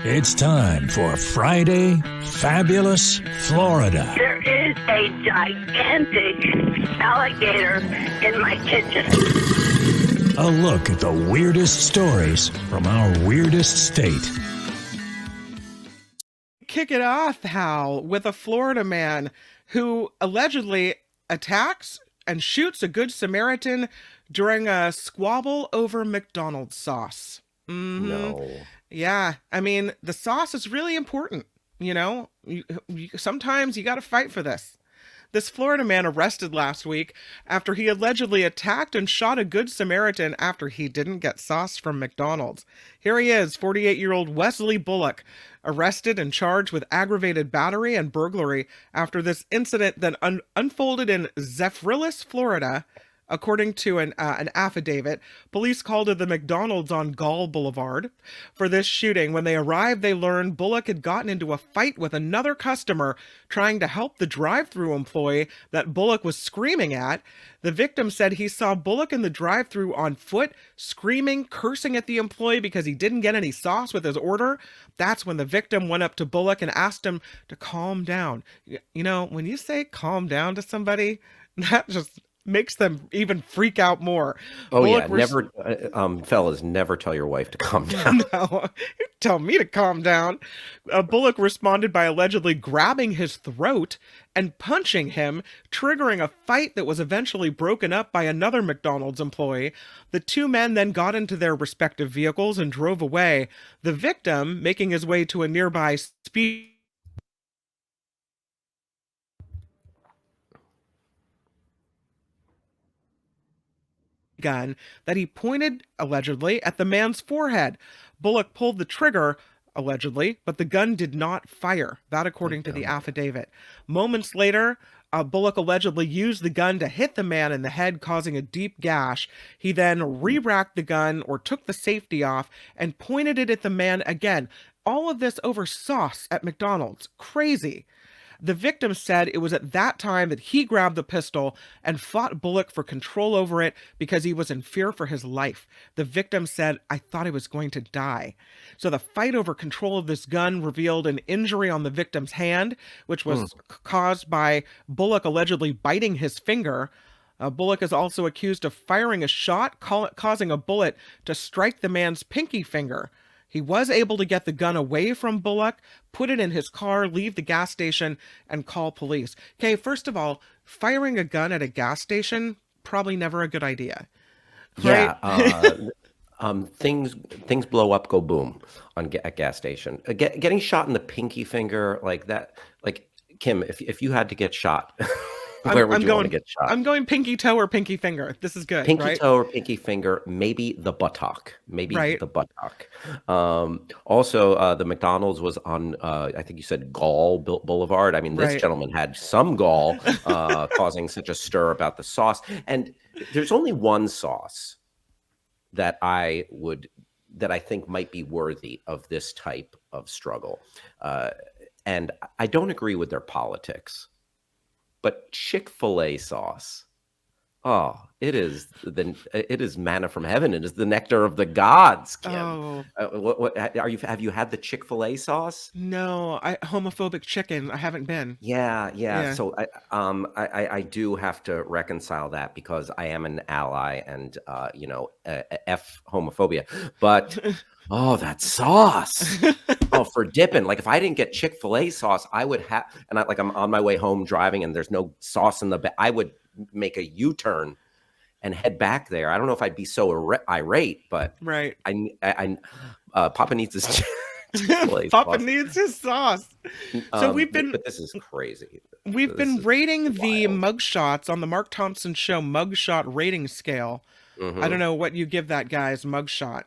It's time for Friday Fabulous Florida. There is a gigantic alligator in my kitchen. A look at the weirdest stories from our weirdest state. Kick it off, Hal, with a Florida man who allegedly attacks and shoots a Good Samaritan during a squabble over McDonald's sauce. No. Yeah, I mean, the sauce is really important. You know, sometimes you got to fight for this. This Florida man arrested last week after he allegedly attacked and shot a Good Samaritan after he didn't get sauce from McDonald's. Here he is, 48-year-old Wesley Bullock, arrested and charged with aggravated battery and burglary after this incident that unfolded in Zephyrillis, Florida. According to an affidavit, police called to the McDonald's on Gall Boulevard for this shooting. When they arrived, they learned Bullock had gotten into a fight with another customer trying to help the drive-thru employee that Bullock was screaming at. The victim said he saw Bullock in the drive-thru on foot, screaming, cursing at the employee because he didn't get any sauce with his order. That's when the victim went up to Bullock and asked him to calm down. You know, when you say calm down to somebody, that just makes them even freak out more. Oh, Bullock yeah. Never, fellas, never tell your wife to calm down. No, you tell me to calm down. Bullock responded by allegedly grabbing his throat and punching him, triggering a fight that was eventually broken up by another McDonald's employee. The two men then got into their respective vehicles and drove away. The victim, making his way to a nearby speed gun that he pointed, allegedly, at the man's forehead. Bullock pulled the trigger, allegedly, but the gun did not fire. That according to the affidavit. Moments later, Bullock allegedly used the gun to hit the man in the head, causing a deep gash. He then re-racked the gun, or took the safety off, and pointed it at the man again. All of this over sauce at McDonald's. Crazy. The victim said it was at that time that he grabbed the pistol and fought Bullock for control over it because he was in fear for his life. The victim said, "I thought I was going to die." So the fight over control of this gun revealed an injury on the victim's hand, which was caused by Bullock allegedly biting his finger. Bullock is also accused of firing a shot, causing a bullet to strike the man's pinky finger. He was able to get the gun away from Bullock, put it in his car, leave the gas station, and call police. Okay, first of all, firing a gun at a gas station, probably never a good idea. Right? Yeah, things blow up, go boom at gas station. Getting shot in the pinky finger like that, like Kim, if you had to get shot, where would you want to get shot? I'm going pinky toe or pinky finger. This is good. Pinky right? toe or pinky finger, maybe the buttock. The buttock. The McDonald's was on, I think you said Gall Boulevard. I mean, this gentleman had some gall, causing such a stir about the sauce. And there's only one sauce that I think might be worthy of this type of struggle. And I don't agree with their politics. But Chick-fil-A sauce, it is manna from heaven. It is the nectar of the gods, Kim. Have you had the Chick-fil-A sauce? No, homophobic chicken. I haven't been. Yeah. So I do have to reconcile that because I am an ally and F homophobia. But that sauce. For dipping. Like if I didn't get Chick-fil-A sauce, I would have, and I'm on my way home driving and there's no sauce in the bag. I would make a U-turn and head back there. I don't know if I'd be so irate, but I Papa needs his Chick-fil-A Papa sauce. needs his sauce. So but this is crazy. We've been rating the mugshots on the Mark Thompson Show mugshot rating scale. I don't know what you give that guy's mugshot.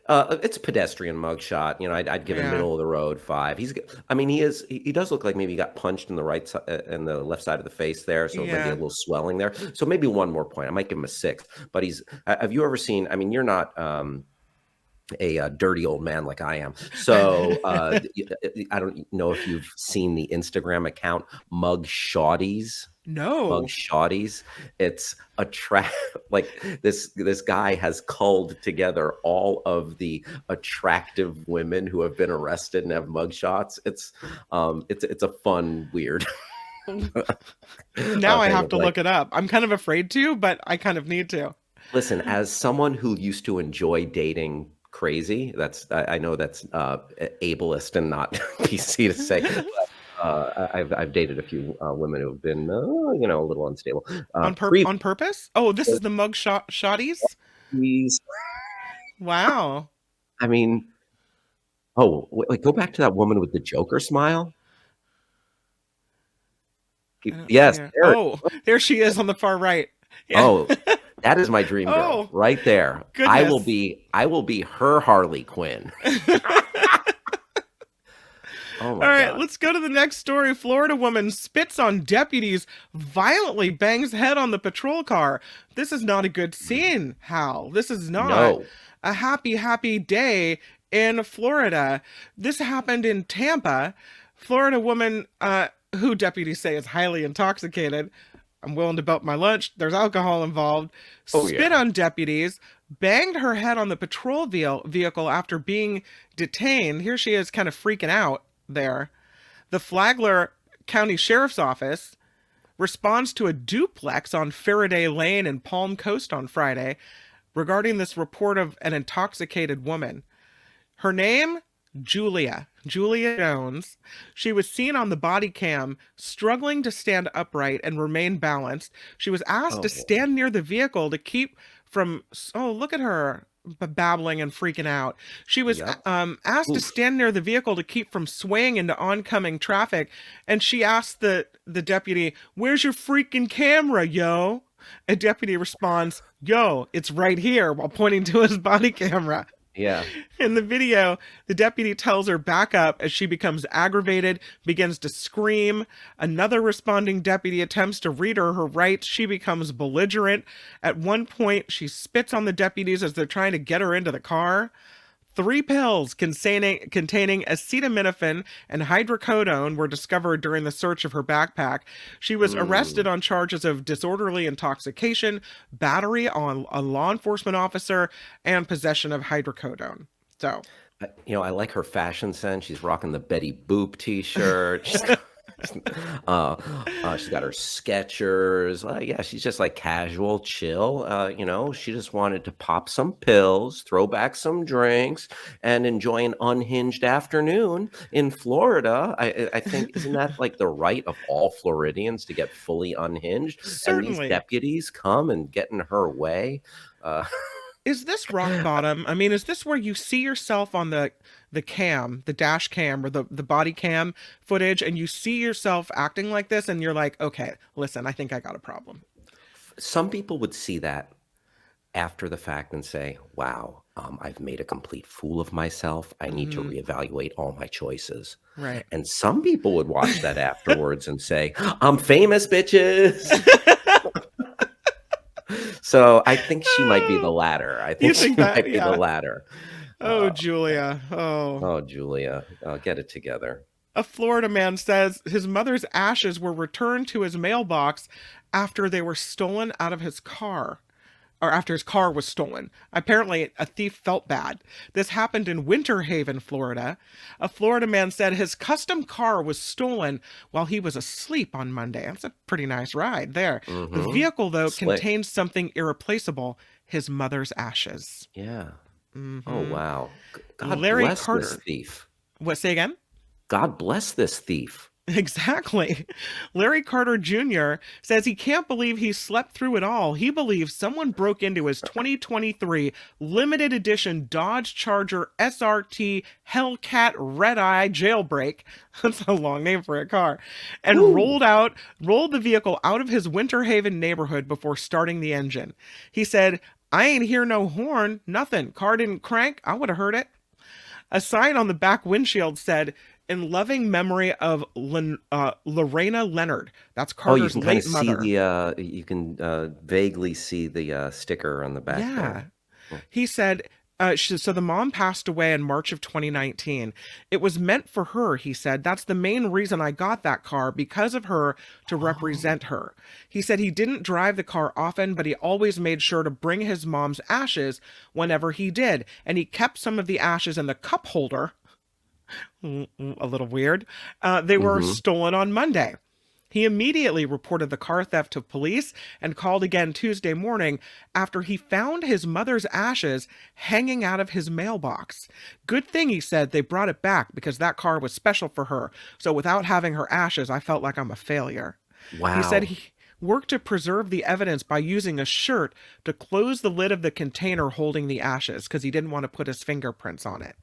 It's a pedestrian mugshot. I'd give him middle of the road 5. He does look like maybe he got punched in the right side and the left side of the face there, so maybe a little swelling there. So maybe one more point. I might give him a 6. But have you ever seen? I mean, you're not a dirty old man like I am. So I don't know if you've seen the Instagram account Mug Shotties. Mug No. Shotties. It's a track like this guy has culled together all of the attractive women who have been arrested and have mug shots. It's a fun, weird Now I thing have of to like, look it up. I'm kind of afraid to, but I kind of need to. listen, as someone who used to enjoy dating crazy, I know that's ableist and not PC to say. But, I've dated a few women who have been a little unstable. On purpose? Oh, this is the mug shotties? Please. Wow. I mean, oh, wait, go back to that woman with the Joker smile. I don't see Yes, her. there. Oh, there she is on the far right. Yeah. Oh, that is my dream girl Oh, right there. I will goodness. be her Harley Quinn. Oh All my right, God. let's go to the next story. Florida woman spits on deputies, violently bangs head on the patrol car. This is not a good scene, Hal. This is not No. a happy day in Florida. This happened in Tampa. Florida woman, who deputies say is highly intoxicated. I'm willing to bet my lunch. There's alcohol involved. Oh Spit yeah. on deputies, banged her head on the patrol vehicle after being detained. Here she is kind of freaking out there. The Flagler County Sheriff's Office responds to a duplex on Faraday Lane in Palm Coast on Friday regarding this report of an intoxicated woman. Her name, Julia Jones. She was seen on the body cam struggling to stand upright and remain balanced. She was asked to Oh, stand near the vehicle to keep from, oh, look at her babbling and freaking out. She was yep. asked to Oof. stand near the vehicle to keep from swaying into oncoming traffic, and she asked the deputy, "Where's your freaking camera, yo?" A deputy responds, "Yo, it's right here," while pointing to his body camera. Yeah. In the video, the deputy tells her back up as she becomes aggravated, begins to scream. Another responding deputy attempts to read her rights. She becomes belligerent. At one point, she spits on the deputies as they're trying to get her into the car. 3 pills containing acetaminophen and hydrocodone were discovered during the search of her backpack. She was arrested on charges of disorderly intoxication, battery on a law enforcement officer, and possession of hydrocodone. So, I like her fashion sense. She's rocking the Betty Boop t-shirt. She's got her Skechers. Yeah, she's just like casual, chill. She just wanted to pop some pills, throw back some drinks, and enjoy an unhinged afternoon in Florida. I think, isn't that like the right of all Floridians to get fully unhinged? And certainly. these deputies come and get in her way. Is this rock bottom? I mean, is this where you see yourself on the cam, the dash cam or the body cam footage, and you see yourself acting like this and you're like, okay, listen, I think I got a problem? Some people would see that after the fact and say, wow, I've made a complete fool of myself. I need to reevaluate all my choices. Right. And some people would watch that afterwards and say, I'm famous, bitches. So I think she might be the latter. I think she might be the latter. Oh, Julia. Oh, Julia. Get it together. A Florida man says his mother's ashes were returned to his mailbox after they were stolen out of his car. Or after his car was stolen. Apparently, a thief felt bad. This happened in Winter Haven, Florida. A Florida man said his custom car was stolen while he was asleep on Monday. That's a pretty nice ride there. The vehicle, though, contained something irreplaceable, his mother's ashes. Yeah. Oh, wow. God Larry bless Carter. this thief. What, say again? God bless this thief. Exactly. Larry Carter Jr. says he can't believe he slept through it all. He believes someone broke into his 2023 limited edition Dodge Charger SRT Hellcat Red Eye jailbreak. That's a long name for a car. And rolled the vehicle out of his Winter Haven neighborhood before starting the engine. He said, "I ain't hear no horn, nothing. Car didn't crank. I would have heard it." A sign on the back windshield said, "In loving memory of Lorena Leonard." That's Carter's late mother. You can vaguely see the sticker on the back. Yeah. There. He said, So the mom passed away in March of 2019. It was meant for her, he said. That's the main reason I got that car, because of her, to Oh. represent her. He said he didn't drive the car often, but he always made sure to bring his mom's ashes whenever he did. And he kept some of the ashes in the cup holder. A little weird. They were Mhm. stolen on Monday. He immediately reported the car theft to police and called again Tuesday morning after he found his mother's ashes hanging out of his mailbox. Good thing, he said, they brought it back because that car was special for her. So without having her ashes, I felt like I'm a failure. He said Wow. he worked to preserve the evidence by using a shirt to close the lid of the container holding the ashes because he didn't want to put his fingerprints on it.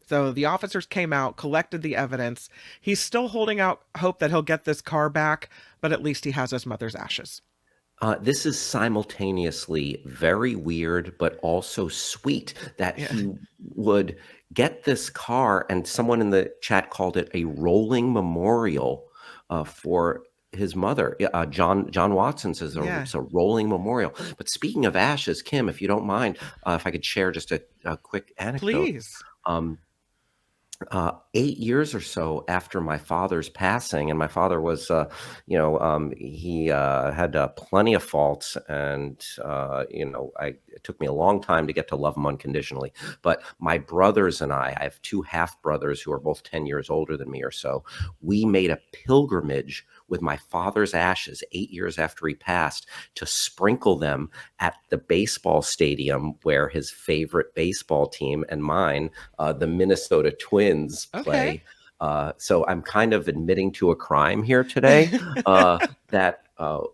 So the officers came out, collected the evidence. He's still holding out hope that he'll get this car back, but at least he has his mother's ashes. This is simultaneously very weird, but also sweet that Yeah. he would get this car, and someone in the chat called it a rolling memorial for his mother. Yeah, John Watson says Yeah. it's a rolling memorial. But speaking of ashes, Kim, if you don't mind, if I could share just a quick anecdote. Please. Um, 8 years or so after my father's passing, and my father was, he had plenty of faults, and it took me a long time to get to love him unconditionally. But my brothers and I have two half brothers who are both 10 years older than me or so. We made a pilgrimage with my father's ashes 8 years after he passed to sprinkle them at the baseball stadium where his favorite baseball team and mine, the Minnesota Twins, Okay. play. So I'm kind of admitting to a crime here today, that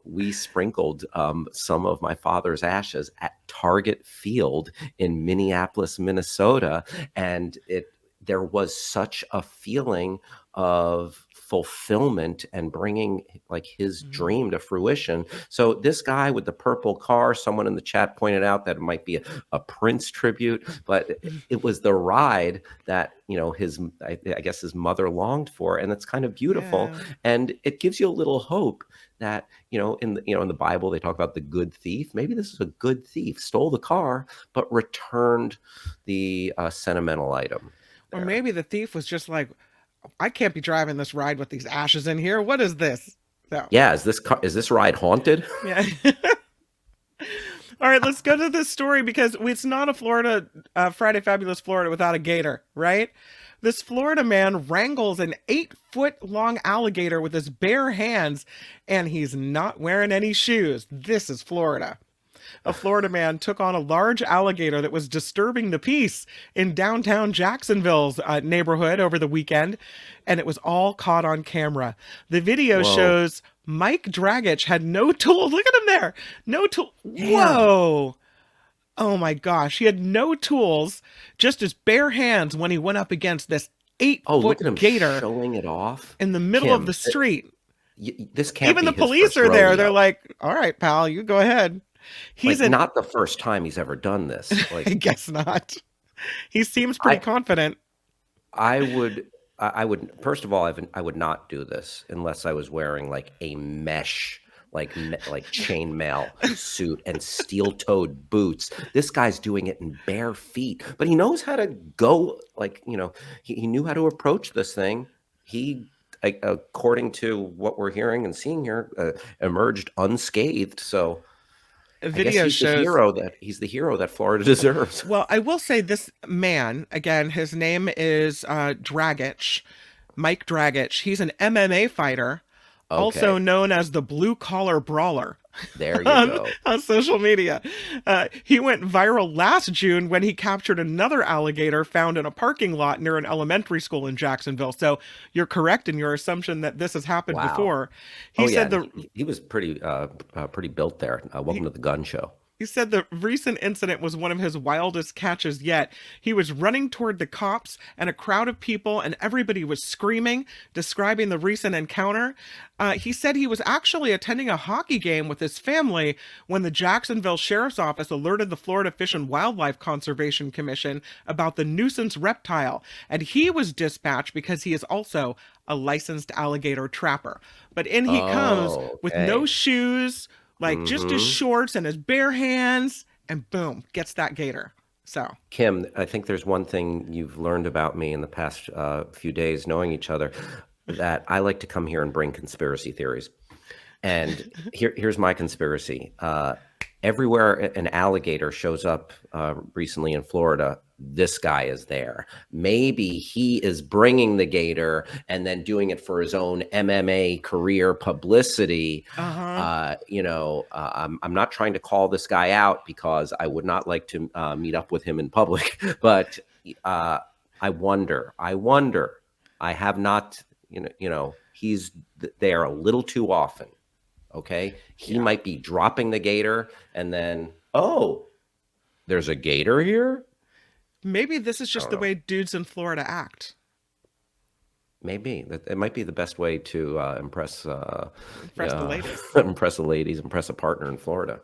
we sprinkled some of my father's ashes at Target Field in Minneapolis, Minnesota, and there was such a feeling of fulfillment and bringing like his Mhm. dream to fruition. So this guy with the purple car, someone in the chat pointed out that it might be a Prince tribute, but it was the ride that I guess his mother longed for, and it's kind of beautiful, Yeah. and it gives you a little hope that in the Bible they talk about the good thief. Maybe this is a good thief, stole the car but returned the sentimental item Or there. maybe the thief was just like, I can't be driving this ride with these ashes in here. What is this? So, Yeah, is this ride haunted? yeah. All right, let's go to this story because it's not a Florida, Friday Fabulous Florida without a gator, right? This Florida man wrangles an 8-foot long alligator with his bare hands, and he's not wearing any shoes. This is Florida. A Florida man took on a large alligator that was disturbing the peace in downtown Jacksonville's neighborhood over the weekend, and it was all caught on camera. The video Whoa. shows Mike Dragich had no tool. Look at him there. No tool. Damn. Whoa. Oh my gosh. He had no tools, just his bare hands when he went up against this eight Oh, look at foot him gator showing it off. in the middle of Kim, the street. this can't Even be the his police first are there. They're rodeo. like, all right, pal, you go ahead. He's Like, an, not the first time he's ever done this. I Like, guess not. He seems pretty I confident. I would I would first of all, I would not do this unless I was wearing like a mesh, like chainmail suit and steel-toed boots. This guy's doing it in bare feet, but he knows how to go. Like he knew how to approach this thing. He, according to what we're hearing and seeing here, emerged unscathed. So A I guess video shows. he's the hero that Florida deserves. Well, I will say this man, again, his name is Dragich, Mike Dragich. He's an MMA fighter, also Okay, known as the Blue Collar Brawler. there you on, go. on social media. He went viral last June when he captured another alligator found in a parking lot near an elementary school in Jacksonville. So you're correct in your assumption that this has happened Wow. before. He Oh yeah, said and the he was pretty built there. Welcome he, to the gun show. He said the recent incident was one of his wildest catches yet. He was running toward the cops and a crowd of people, and everybody was screaming, describing the recent encounter. He said he was actually attending a hockey game with his family when the Jacksonville Sheriff's Office alerted the Florida Fish and Wildlife Conservation Commission about the nuisance reptile, and he was dispatched because he is also a licensed alligator trapper. But in he comes Oh, with no okay. shoes, like just his Mm-hmm. shorts and his bare hands, and boom, gets that gator. So, Kim, I think there's one thing you've learned about me in the past few days knowing each other, that I like to come here and bring conspiracy theories. And here's my conspiracy. Everywhere an alligator shows up recently in Florida, this guy is there. Maybe he is bringing the gator and then doing it for his own MMA career publicity. I'm not trying to call this guy out because I would not like to meet up with him in public. But I wonder. I have not. He's there a little too often. Okay, he might be dropping the gator, and then there's a gator here. Maybe this is just the way dudes in Florida act. Maybe it might be the best way to impress the ladies, impress a partner in Florida.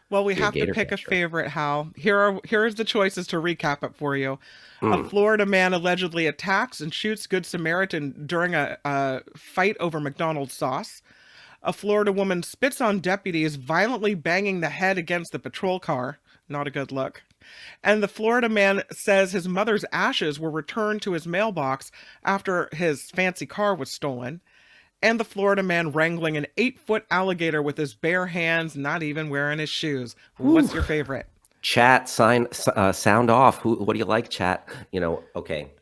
Well, we have to pick a favorite, Hal. Here's the choices to recap it for you. A Florida man allegedly attacks and shoots Good Samaritan during a fight over McDonald's sauce. A Florida woman spits on deputies, violently banging the head against the patrol car. Not a good look. And the Florida man says his mother's ashes were returned to his mailbox after his fancy car was stolen. And the Florida man wrangling an 8-foot alligator with his bare hands, not even wearing his shoes. What's your favorite? Chat, sound off. What do you like, chat? Okay.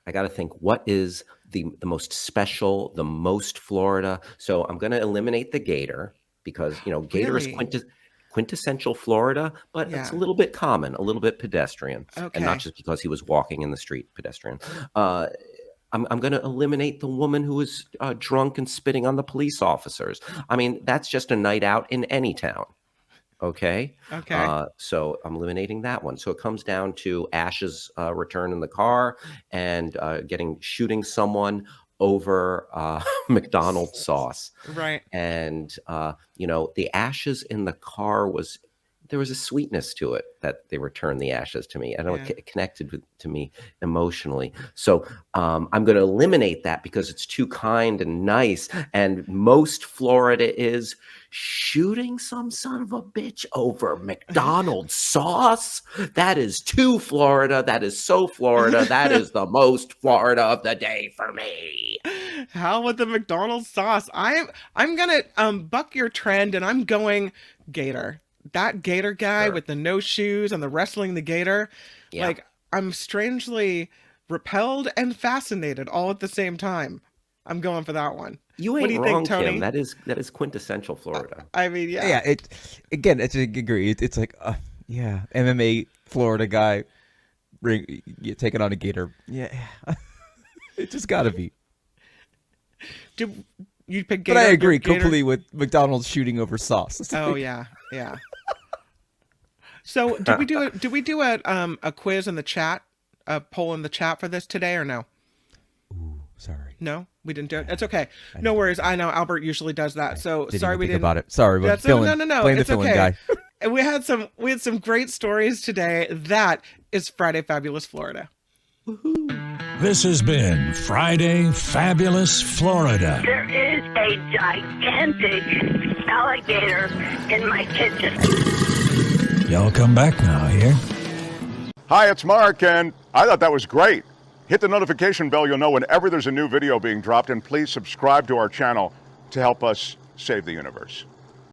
I got to think, what is the most special, the most Florida? So I'm going to eliminate the gator because, gator is quintessential Florida, but it's a little bit common, a little bit pedestrian. Okay. And not just because he was walking in the street, pedestrian. I'm going to eliminate the woman who was drunk and spitting on the police officers. I mean, that's just a night out in any town. Okay. So I'm eliminating that one. So it comes down to Ash's return in the car and shooting someone over McDonald's sauce. Right. And the ashes in the car there was a sweetness to it that they returned the ashes to me. I know it connected to me emotionally. So I'm going to eliminate that because it's too kind and nice. And most Florida is shooting some son of a bitch over McDonald's sauce. That is too Florida. That is so Florida. That is the most Florida of the day for me. How with the McDonald's sauce? I'm going to buck your trend, and I'm going gator. That gator guy with the no shoes and the wrestling the gator, like, I'm strangely repelled and fascinated all at the same time. I'm going for that one. What do you think, think, Tony? Kim? That is quintessential Florida. I mean, It's I agree. It's like, MMA Florida guy taking on a gator. Yeah, it just got to be. You pick gator? But I agree completely with McDonald's shooting over sauce. Oh yeah. So did we do a quiz in the chat, a poll in the chat for this today or no? Ooh, sorry. No, we didn't do it. It's okay. No worries. I know Albert usually does that. So sorry we didn't. About it. Sorry, but no. Blame It's the okay. guy. And we had some great stories today. That is Friday Fabulous Florida. Woohoo. This has been Friday Fabulous Florida. There is a gigantic alligator in my kitchen. Y'all come back now, here. Hi, it's Mark, and I thought that was great. Hit the notification bell, you'll know whenever there's a new video being dropped, and please subscribe to our channel to help us save the universe.